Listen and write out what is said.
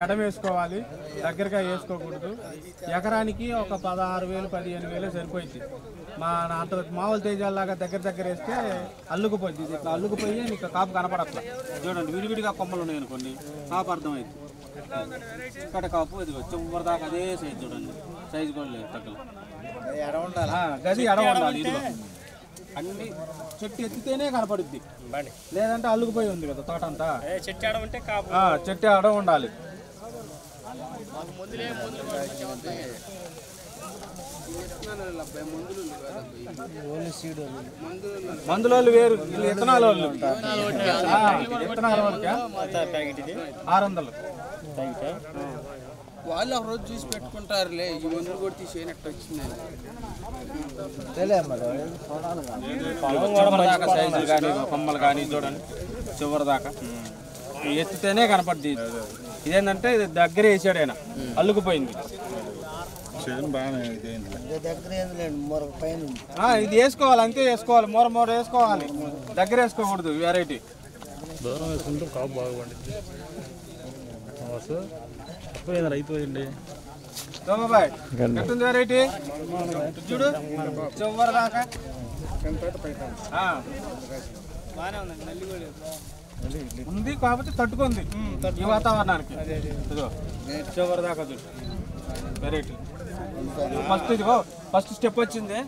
ఎడం వేసుకోవాలి, దగ్గరగా వేసుకోకూడదు. ఎకరానికి ఒక 16,000 15,000 సరిపోయింది. అంత మామూలు తేజాలాగా దగ్గర వేస్తే అల్లుకుపోయింది. ఇది ఇట్లా అల్లుకుపోయి నీకు కాపు కనపడట్లా. చూడండి, విడివిడిగా కొమ్మలు ఉన్నాయి అనుకోండి, కాపు అర్థమైంది. ఇక్కడ కాపు ఇది చివరి దాకా అదే సైజు. చూడండి, సైజు కూడా లేదు, తగ్గల గది ఎడ ఉండాలి. ఇది అన్ని చెట్టు ఎత్తితేనే కనపడుద్ది, లేదంటే అల్లుకుపోయి ఉంది కదా తోట అంతా. చెట్టు ఆడ ఉండాలి. మందుల వాళ్ళు వేరు, విత్తనాల వాళ్ళు. విత్తనాల వరకే 600 వాళ్ళు ఒక రోజు చూసి పెట్టుకుంటారులే. ఈ మందులు కూడా తీసేనట్టు వచ్చింది. సైజులు కానీ కొమ్మలు కానీ చూడండి చివరి దాకా ఎత్తితేనే కనపడుద్ది. ఇదేంటంటే ఇది దగ్గర వేసాడు ఆయన, అల్లుకుపోయింది. ఇది వేసుకోవాలి, అంతే వేసుకోవాలి. మూర వేసుకోవాలి, దగ్గర వేసుకోకూడదు. వెరైటీ దూరం వేసుకుంటే కాపు బాగా పండింది. అయిపోయింది దోమబాయ్ ఎట్టుంది వెరైటీ చూడు చివరి దాకా ఉంది. కాబట్టి తట్టుకుంది ఈ వాతావరణానికి. ఇదిగో చివరి దాకా చూడు వెరైటీ. ఫస్ట్ ఇదిగో ఫస్ట్ స్టెప్ వచ్చింది.